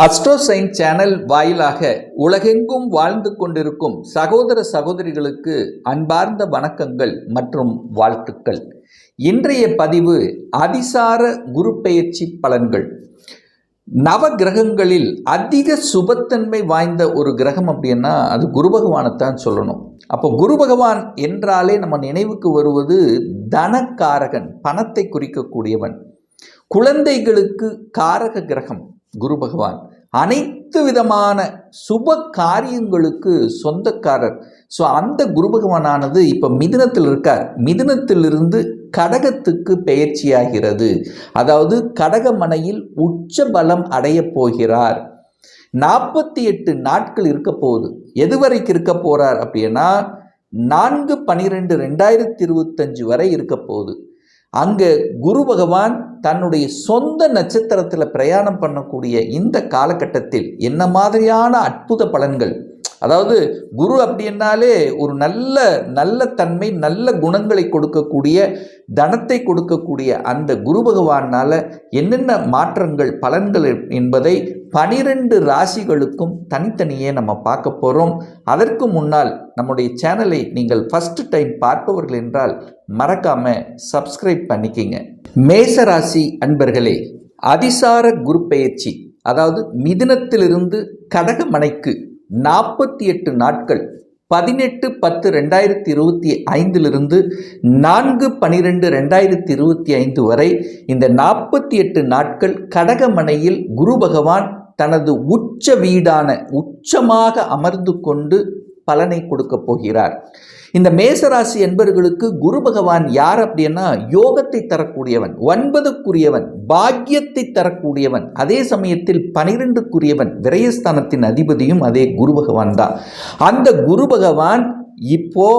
அஸ்ட்ரோசைன் channel வாயிலாக உலகெங்கும் வாழ்ந்து கொண்டிருக்கும் சகோதர சகோதரிகளுக்கு அன்பார்ந்த வணக்கங்கள் மற்றும் வாழ்த்துக்கள். இன்றைய பதிவு அதிசார குரு பெயர்ச்சி பலன்கள். நவ கிரகங்களில் அதிக சுபத்தன்மை வாய்ந்த ஒரு கிரகம் அப்படின்னா அது குரு பகவானைத்தான் சொல்லணும். அப்போ குரு பகவான் என்றாலே நம்ம நினைவுக்கு வருவது தனக்காரகன், பணத்தை குறிக்கக்கூடியவன். குழந்தைகளுக்கு காரக கிரகம் குரு பகவான். அனைத்து விதமான சுப காரியங்களுக்கு சொந்தக்காரர். ஸோ அந்த குரு பகவானானது இப்போ மிதுனத்தில் இருக்கார். மிதுனத்திலிருந்து கடகத்துக்கு பெயர்ச்சியாகிறது. அதாவது கடகமனையில் உச்ச பலம் அடைய போகிறார். 48 நாட்கள் இருக்க போகுது. எதுவரைக்கு இருக்க போறார் அப்படின்னா 4/12/2025 வரை இருக்க போகுது. அங்கே குரு பகவான் தன்னுடைய சொந்த நட்சத்திரத்தில் பிரயாணம் பண்ணக்கூடிய இந்த காலகட்டத்தில் என்ன மாதிரியான அற்புத பலன்கள், அதாவது குரு அப்படின்னாலே ஒரு நல்ல தன்மை, நல்ல குணங்களை கொடுக்கக்கூடிய, தனத்தை கொடுக்கக்கூடிய அந்த குரு பகவானால் என்னென்ன மாற்றங்கள், பலன்கள் என்பதை 12 ராசிகளுக்கும் தனித்தனியே நம்ம பார்க்க போகிறோம். அதற்கு முன்னால் நம்முடைய சேனலை நீங்கள் ஃபர்ஸ்ட் டைம் பார்ப்பவர்கள் என்றால் மறக்காம சப்ஸ்கிரைப் பண்ணிக்கிங்க. மேசராசி அன்பர்களே, அதிசார குரு பெயர்ச்சி, அதாவது மிதுனத்திலிருந்து கடகமனைக்கு 48 நாட்கள் 18/10/2025 4/12/2025 வரை இந்த 48 நாட்கள் கடகமனையில் குரு பகவான் தனது உச்ச வீடான உச்சமாக அமர்ந்து கொண்டு பலனை கொடுக்க போகிறார். இந்த மேசராசி என்பவர்களுக்கு குரு பகவான் யார் அப்படின்னா யோகத்தை தரக்கூடியவன், 9க்குரியவன், பாக்கியத்தை தரக்கூடியவன், அதே சமயத்தில் 12க்குரியவன், விரயஸ்தானத்தின் அதிபதியும் அதே குரு பகவான் தான். அந்த குரு பகவான் இப்போ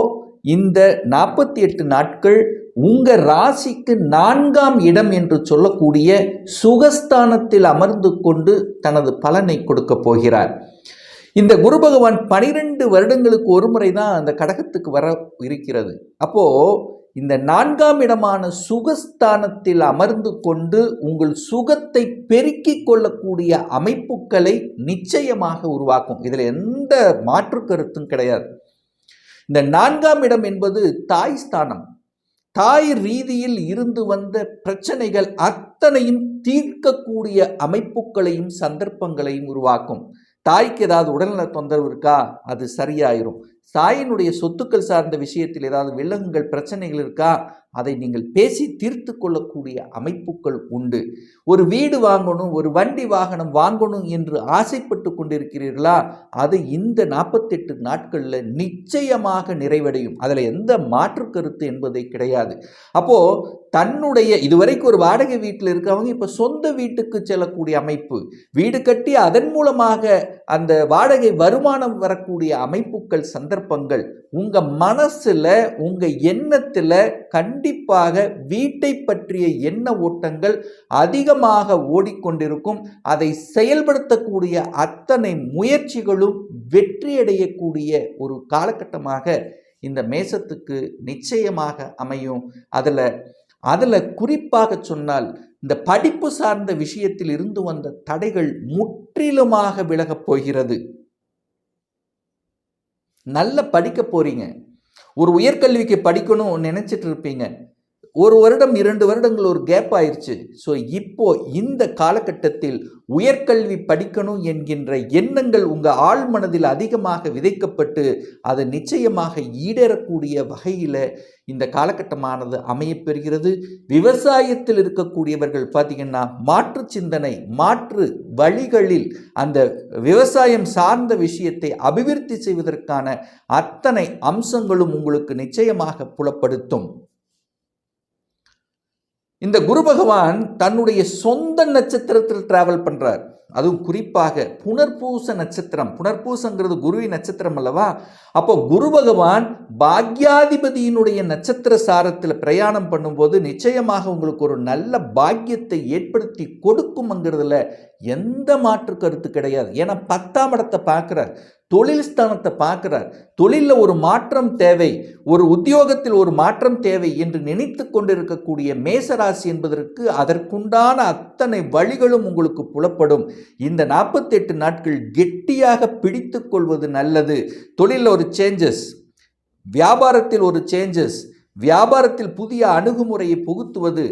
இந்த 48 நாட்கள் உங்க ராசிக்கு 4ஆம் இடம் என்று சொல்லக்கூடிய சுகஸ்தானத்தில் அமர்ந்து கொண்டு தனது பலனை கொடுக்க போகிறார். இந்த குரு பகவான் 12 வருடங்களுக்கு ஒரு முறை தான் அந்த கடகத்துக்கு வர இருக்கிறது. அப்போ இந்த 4ஆம் இடமான சுகஸ்தானத்தில் அமர்ந்து கொண்டு உங்கள் சுகத்தை பெருக்கிக் கொள்ளக்கூடிய அமைப்புகளை நிச்சயமாக உருவாக்கும். இதில் எந்த மாற்று கருத்தும் கிடையாது. இந்த 4ஆம் இடம் என்பது தாய் ஸ்தானம். தாய் ரீதியில் இருந்து வந்த பிரச்சனைகள் அத்தனையும் தீர்க்கக்கூடிய அமைப்புகளையும் சந்தர்ப்பங்களையும் உருவாக்கும். தாய்க்கு ஏதாவது உடல்நல தொந்தரவு இருக்கா, அது சரியாயிரும். தாயினுடைய சொத்துக்கள் சார்ந்த விஷயத்தில் ஏதாவது வில்லங்கங்கள், பிரச்சனைகள் இருக்கா, அதை நீங்கள் பேசி தீர்த்து கொள்ளக்கூடிய அமைப்புகள் உண்டு. ஒரு வீடு வாங்கணும், ஒரு வண்டி வாகனம் வாங்கணும் என்று ஆசைப்பட்டு கொண்டிருக்கிறீர்களா, அது இந்த 48 நாட்களில் நிச்சயமாக நிறைவடையும். அதில் எந்த மாற்று கருத்து என்பதை கிடையாது. அப்போது தன்னுடைய இதுவரைக்கும் ஒரு வாடகை வீட்டில் இருக்கவங்க இப்போ சொந்த வீட்டுக்கு செல்லக்கூடிய அமைப்பு, வீடு கட்டி அதன் மூலமாக அந்த வாடகை வருமானம் வரக்கூடிய அமைப்புகள், சந்தர்ப்பங்கள் உங்கள் மனசில், உங்கள் எண்ணத்தில் கண்டிப்பாக வீட்டை பற்றிய எண்ண ஓட்டங்கள் அதிகமாக ஓடிக்கொண்டிருக்கும். அதை செயல்படுத்தக்கூடிய அத்தனை முயற்சிகளும் வெற்றியடையக்கூடிய ஒரு காலகட்டமாக இந்த மேசத்துக்கு நிச்சயமாக அமையும். அதில் குறிப்பாக சொன்னால் இந்த படிப்பு சார்ந்த விஷயத்தில் இருந்து வந்த தடைகள் முற்றிலுமாக விலகப் போகிறது. நல்லா படிக்க போறீங்க. ஒரு உயர்கல்விக்கு படிக்கணும் நினைச்சிட்டு இருப்பீங்க. ஒரு வருடம் 2 வருடங்கள் ஒரு கேப் ஆயிடுச்சு. ஸோ இப்போ இந்த காலகட்டத்தில் உயர்கல்வி படிக்கணும் என்கின்ற எண்ணங்கள் உங்கள் ஆழ் மனதில் அதிகமாக விதைக்கப்பட்டு அது நிச்சயமாக ஈடேறக்கூடிய வகையில் இந்த காலகட்டமானது அமையப்பெறுகிறது. விவசாயத்தில் இருக்கக்கூடியவர்கள் பார்த்தீங்கன்னா மாற்று சிந்தனை, மாற்று வழிகளில் அந்த விவசாயம் சார்ந்த விஷயத்தை அபிவிருத்தி செய்வதற்கான அத்தனை அம்சங்களும் உங்களுக்கு நிச்சயமாக புலப்படுத்தும். இந்த குரு பகவான் தன்னுடைய சொந்த நட்சத்திரத்தில் டிராவல் பண்றார். அதுவும் குறிப்பாக புனர்பூச நட்சத்திரம். புனர்பூசங்கிறது குருவின் நட்சத்திரம் அல்லவா? அப்போ குரு பகவான் பாக்யாதிபதியினுடைய நட்சத்திர சாரத்தில் பிரயாணம் பண்ணும்போது நிச்சயமாக உங்களுக்கு ஒரு நல்ல பாக்கியத்தை ஏற்படுத்தி கொடுக்கும்ங்கிறதுல எந்த மாற்று கருத்து கிடையாது. ஏன்னா 10ஆம் இடத்தை பார்க்கிறார், தொழில் ஸ்தானத்தை பார்க்கிறார். தொழிலில் ஒரு மாற்றம் தேவை, ஒரு உத்தியோகத்தில் ஒரு மாற்றம் தேவை என்று நினைத்து கொண்டிருக்கக்கூடிய மேசராசி என்பதற்கு அதற்குண்டான அத்தனை வழிகளும் உங்களுக்கு புலப்படும். இந்த 48 நாட்கள் கெட்டியாக பிடித்து கொள்வது நல்லது. தொழிலில் ஒரு சேஞ்சஸ், வியாபாரத்தில் ஒரு சேஞ்சஸ், வியாபாரத்தில் புதிய அணுகுமுறையை புகுத்துவது,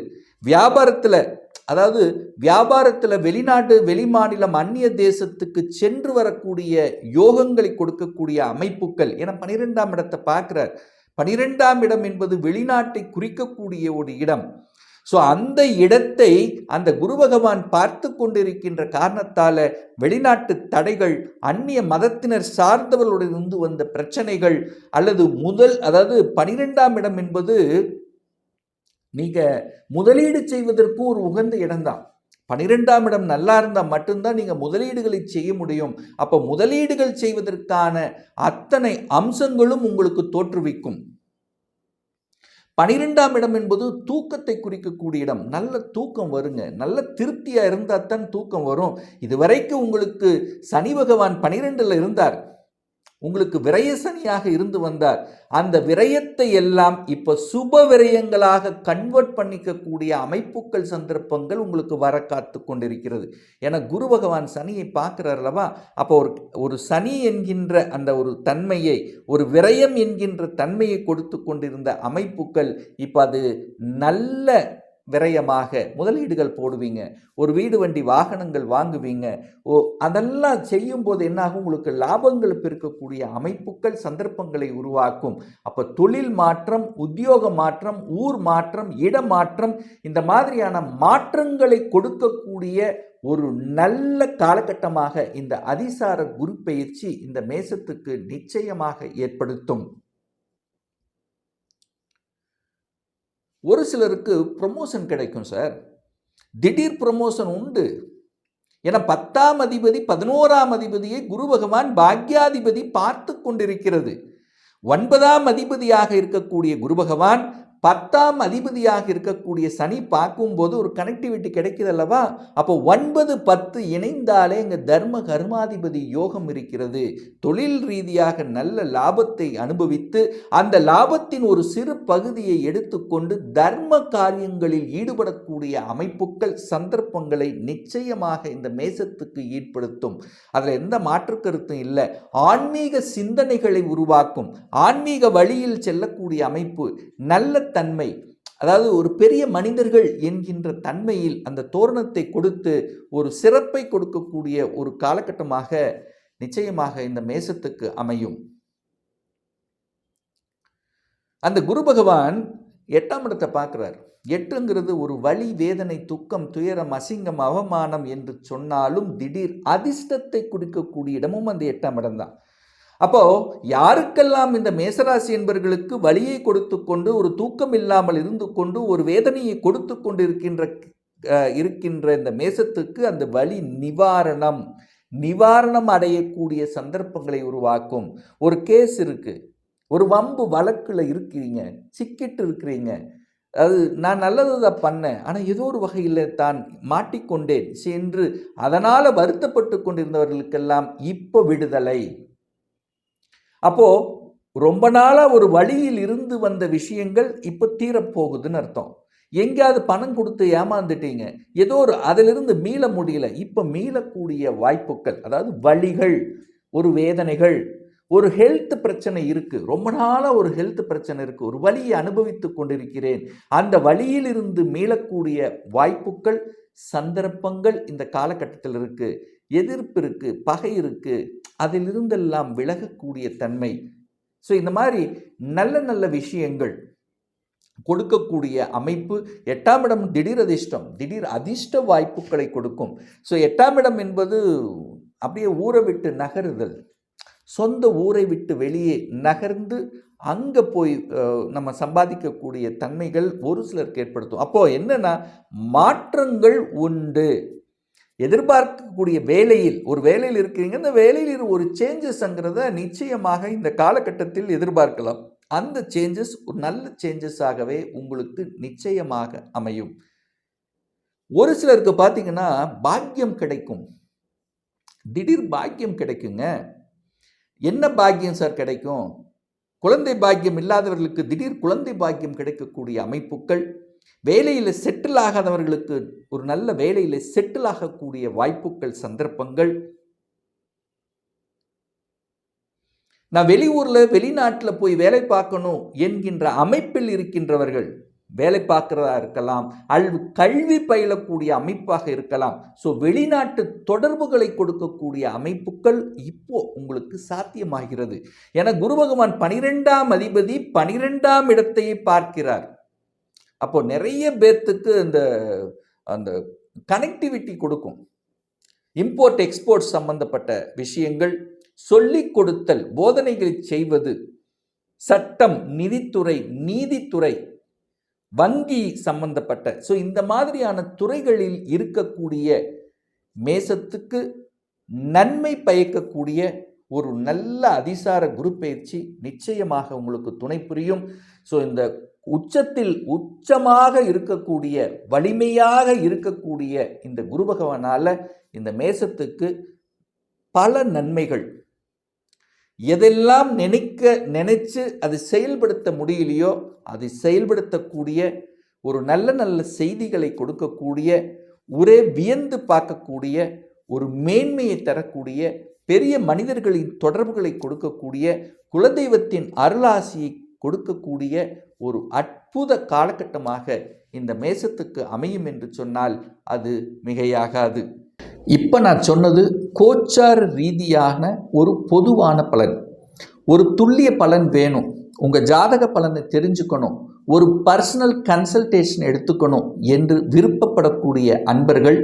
வியாபாரத்தில் வெளிநாடு வெளிமாநிலம் அந்நிய தேசத்துக்கு சென்று வரக்கூடிய யோகங்களை கொடுக்கக்கூடிய அமைப்புகள். ஏன்னா 12ஆம் இடத்தை பார்க்கிறார். 12ஆம் இடம் என்பது வெளிநாட்டை குறிக்கக்கூடிய ஒரு இடம். ஸோ அந்த இடத்தை அந்த குரு பகவான் பார்த்து கொண்டிருக்கின்ற காரணத்தால் வெளிநாட்டு தடைகள், அந்நிய மதத்தினர் சார்ந்தவர்களுடன் வந்த பிரச்சனைகள், அல்லது 12ஆம் இடம் என்பது நீங்கள் முதலீடு செய்வதற்கு ஒரு உகந்த இடம்தான். 12ஆம் இடம் நல்லா இருந்தால் மட்டும்தான் நீங்கள் முதலீடுகளை செய்ய முடியும். அப்போ முதலீடுகள் செய்வதற்கான அத்தனை அம்சங்களும் உங்களுக்கு தோற்றுவிக்கும். 12ஆம் இடம் என்பது தூக்கத்தை குறிக்கக்கூடிய இடம். நல்ல தூக்கம் வருங்க. நல்ல திருப்தியாக இருந்தால் தான் தூக்கம் வரும். இதுவரைக்கும் உங்களுக்கு சனி பகவான் 12ல் இருந்தார், உங்களுக்கு விரய சனியாக இருந்து வந்தார். அந்த விரயத்தை எல்லாம் இப்ப சுப விரயங்களாக கன்வெர்ட் பண்ணிக்கக்கூடிய அமைப்புகள், சந்தர்ப்பங்கள் உங்களுக்கு வர காத்து கொண்டிருக்கிறது. ஏன்னா குரு பகவான் சனியை பார்க்கிறார் அல்லவா? அப்போ ஒரு சனி என்கின்ற அந்த ஒரு தன்மையை, ஒரு விரயம் என்கின்ற தன்மையை கொடுத்து கொண்டிருந்த அமைப்புகள் இப்ப அது நல்ல விரயமாக முதலீடுகள் போடுவீங்க, ஒரு வீடு வண்டி வாகனங்கள் வாங்குவீங்க. அதெல்லாம் செய்யும் போது என்னாகும்? உங்களுக்கு லாபங்கள் பெருக்கக்கூடிய அமைப்புகள், சந்தர்ப்பங்களை உருவாக்கும். அப்போ தொழில் மாற்றம், உத்தியோக மாற்றம், ஊர் மாற்றம், இடமாற்றம், இந்த மாதிரியான மாற்றங்களை கொடுக்கக்கூடிய ஒரு நல்ல காலகட்டமாக இந்த அதிசார குரு பயிற்சி இந்த மேசத்துக்கு நிச்சயமாக ஏற்படுத்தும். ஒரு சிலருக்கு ப்ரமோஷன் கிடைக்கும் சார், திடீர் ப்ரமோஷன் உண்டு. ஏன்னா 10ஆம் அதிபதி 11ஆம் அதிபதியை குரு பகவான் பாக்யாதிபதி பார்த்து கொண்டிருக்கிறது. 9ஆம் அதிபதியாக இருக்கக்கூடிய குரு பகவான் 10ஆம் அதிபதியாக இருக்கக்கூடிய சனி பார்க்கும்போது ஒரு கனெக்டிவிட்டி கிடைக்குது அல்லவா? அப்போ 9, 10 இணைந்தாலே இங்கே தர்ம கர்மாதிபதி யோகம் இருக்கிறது. தொழில் ரீதியாக நல்ல லாபத்தை அனுபவித்து அந்த லாபத்தின் ஒரு சிறு பகுதியை எடுத்துக்கொண்டு தர்ம காரியங்களில் ஈடுபடக்கூடிய அமைப்புகள், சந்தர்ப்பங்களை நிச்சயமாக இந்த மேசத்துக்கு ஈடுபடுத்தும். அதில் எந்த மாற்று கருத்தும் இல்லை. ஆன்மீக சிந்தனைகளை உருவாக்கும், ஆன்மீக வழியில் செல்லக்கூடிய அமைப்பு, நல்ல தன்மை, அதாவது ஒரு பெரிய மனிதர்கள் என்கின்ற தன்மையில் அந்த தோரணத்தை கொடுத்து ஒரு சிறப்பை கொடுக்கக்கூடிய ஒரு காலகட்டமாக நிச்சயமாக இந்த மேசத்துக்கு அமையும். அந்த குரு பகவான் 8ஆம் இடத்தை பார்க்கிறார். 8ங்கிறது ஒரு வலி, வேதனை, துக்கம், துயரம், அசிங்கம், அவமானம் என்று சொன்னாலும் திடீர் அதிர்ஷ்டத்தை கொடுக்கக்கூடிய இடமும் அந்த 8ஆம் இடம் தான். அப்போ யாருக்கெல்லாம் இந்த மேசராசி என்பவர்களுக்கு வலியை கொடுத்து கொண்டு, ஒரு தூக்கம் இல்லாமல் இருந்து கொண்டு, ஒரு வேதனையை கொடுத்து கொண்டு இருக்கின்ற இந்த மேசத்துக்கு அந்த வலி நிவாரணம் அடையக்கூடிய சந்தர்ப்பங்களை உருவாக்கும். ஒரு கேஸ் இருக்கு, ஒரு வம்பு வழக்குல இருக்கிறீங்க, சிக்கிட்டு இருக்கிறீங்க, அது நான் நல்லதுதான் பண்ணேன், ஆனால் ஏதோ ஒரு வகையில் தான் மாட்டிக்கொண்டேன் என்று அதனால் வருத்தப்பட்டு கொண்டிருந்தவர்களுக்கெல்லாம் இப்போ விடுதலை. அப்போ ரொம்ப நாளாக ஒரு வழியில் இருந்து வந்த விஷயங்கள் இப்போ தீரப்போகுதுன்னு அர்த்தம். எங்கேயாவது பணம் கொடுத்து ஏமாந்துட்டீங்க, ஏதோ ஒரு அதிலிருந்து மீள முடியல, இப்போ மீளக்கூடிய வாய்ப்புகள், அதாவது வலிகள், ஒரு வேதனைகள், ஒரு ஹெல்த் பிரச்சனை இருக்குது, ரொம்ப நாளாக ஒரு ஹெல்த் பிரச்சனை இருக்குது, ஒரு வலியை அனுபவித்து கொண்டிருக்கிறேன், அந்த வலியிலிருந்து மீளக்கூடிய வாய்ப்புகள், சந்தர்ப்பங்கள் இந்த காலகட்டத்தில் இருக்குது. எதிர்ப்பு இருக்குது, பகை இருக்குது, அதிலிருந்தெல்லாம் விலகக்கூடிய தன்மை. ஸோ இந்த மாதிரி நல்ல நல்ல விஷயங்கள் கொடுக்கக்கூடிய அமைப்பு. 8ஆம் இடம் திடீர் அதிர்ஷ்டம், திடீர் அதிர்ஷ்ட வாய்ப்புகளை கொடுக்கும். ஸோ 8ஆம் இடம் என்பது அப்படியே ஊரை விட்டு நகருதல், சொந்த ஊரை விட்டு வெளியே நகர்ந்து அங்கே போய் நம்ம சம்பாதிக்கக்கூடிய தன்மைகள் ஒரு சிலருக்கு ஏற்படுத்தும். அப்போது என்னென்னா மாற்றங்கள் உண்டு. எதிர்பார்க்கக்கூடிய வேலையில், ஒரு வேலையில் இருக்கிறீங்க, இந்த வேலையில் ஒரு சேஞ்சஸ்ங்கிறத நிச்சயமாக இந்த காலகட்டத்தில் எதிர்பார்க்கலாம். அந்த சேஞ்சஸ் ஒரு நல்ல சேஞ்சஸாகவே உங்களுக்கு நிச்சயமாக அமையும். ஒரு சிலருக்கு பார்த்தீங்கன்னா பாக்கியம் கிடைக்கும், திடீர் பாக்கியம் கிடைக்குங்க. என்ன பாக்கியம் சார் கிடைக்கும்? குழந்தை பாக்கியம் இல்லாதவர்களுக்கு திடீர் குழந்தை பாக்கியம் கிடைக்கக்கூடிய அமைப்புகள், வேலையில் செட்டில் ஆகாதவர்களுக்கு ஒரு நல்ல வேலையில் செட்டில் ஆகக்கூடிய வாய்ப்புகள், சந்தர்ப்பங்கள். நான் வெளியூரில் வெளிநாட்டில் போய் வேலை பார்க்கணும் என்கின்ற அமைப்பில் இருக்கின்றவர்கள் வேலை பார்க்கிறதா இருக்கலாம், அல்லது கல்வி பயிலக்கூடிய அமைப்பாக இருக்கலாம். ஸோ வெளிநாட்டு தொடர்புகளை கொடுக்கக்கூடிய அமைப்புகள் இப்போ உங்களுக்கு சாத்தியமாகிறது. என குரு பகவான் 12ஆம் அதிபதி 12ஆம் இடத்தையே பார்க்கிறார். அப்போ நிறைய பேர்த்துக்கு அந்த கனெக்டிவிட்டி கொடுக்கும். இம்போர்ட் எக்ஸ்போர்ட் சம்பந்தப்பட்ட விஷயங்கள், சொல்லிக் கொடுத்தல், போதனைகளை செய்வது, சட்டம், நிதித்துறை, நீதித்துறை, வங்கி சம்பந்தப்பட்ட இந்த மாதிரியான துறைகளில் இருக்கக்கூடிய மேசத்துக்கு நன்மை பயக்கக்கூடிய ஒரு நல்ல அதிசார குரு பயிற்சி நிச்சயமாக உங்களுக்கு துணை புரியும். இந்த உச்சமாக இருக்கக்கூடிய, வலிமையாக இருக்கக்கூடிய இந்த குரு பகவானால இந்த மேசத்துக்கு பல நன்மைகள். எதெல்லாம் நினைச்சு அது செயல்படுத்த முடியலையோ அதை செயல்படுத்தக்கூடிய, ஒரு நல்ல நல்ல செய்திகளை கொடுக்கக்கூடிய, ஒரே வியந்து பார்க்கக்கூடிய, ஒரு மேன்மையை தரக்கூடிய, பெரிய மனிதர்களின் தொடர்புகளை கொடுக்கக்கூடிய, குலதெய்வத்தின் அருளாசியை கொடுக்கக்கூடிய ஒரு அற்புத காலகட்டமாக இந்த மேசத்துக்கு அமையும் என்று சொன்னால் அது மிகையாகாது. இப்போ நான் சொன்னது கோச்சார ரீதியான ஒரு பொதுவான பலன். ஒரு துல்லிய பலன் வேணும், உங்கள் ஜாதக பலனை தெரிஞ்சுக்கணும், ஒரு பர்சனல் கன்சல்டேஷன் எடுத்துக்கணும் என்று விருப்பப்படக்கூடிய அன்பர்கள்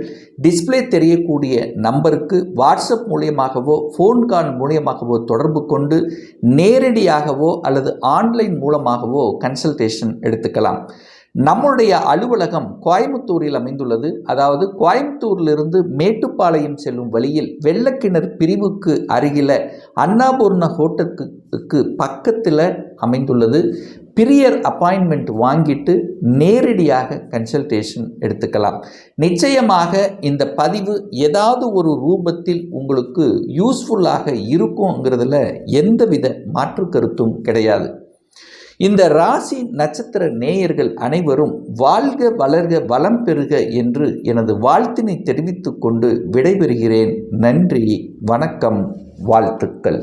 டிஸ்பிளே தெரியக்கூடிய நம்பருக்கு வாட்ஸ்அப் மூலியமாகவோ ஃபோன் கால் மூலியமாகவோ தொடர்பு கொண்டு நேரடியாகவோ அல்லது ஆன்லைன் மூலமாகவோ கன்சல்டேஷன் எடுத்துக்கலாம். நம்முடைய அலுவலகம் கோயம்புத்தூரில் அமைந்துள்ளது. அதாவது கோயம்புத்தூரிலிருந்து மேட்டுப்பாளையம் செல்லும் வழியில் வெள்ளக்கிணர் பிரிவுக்கு அருகில அன்னபூர்ணா ஹோட்டலுக்கு பக்கத்தில் அமைந்துள்ளது. பிரியர் அப்பாயின்மெண்ட் வாங்கிட்டு நேரடியாக கன்சல்டேஷன் எடுத்துக்கலாம். நிச்சயமாக இந்த பதிவு ஏதாவது ஒரு ரூபத்தில் உங்களுக்கு யூஸ்ஃபுல்லாக இருக்குங்கிறதுல எந்தவித மாற்று கருத்தும் கிடையாது. இந்த ராசி நட்சத்திர நேயர்கள் அனைவரும் வாழ்க வளர்க வளம் பெறுக என்று எனது வாழ்த்தினை தெரிவித்துக் கொண்டு விடைபெறுகிறேன். நன்றி, வணக்கம், வாழ்த்துக்கள்.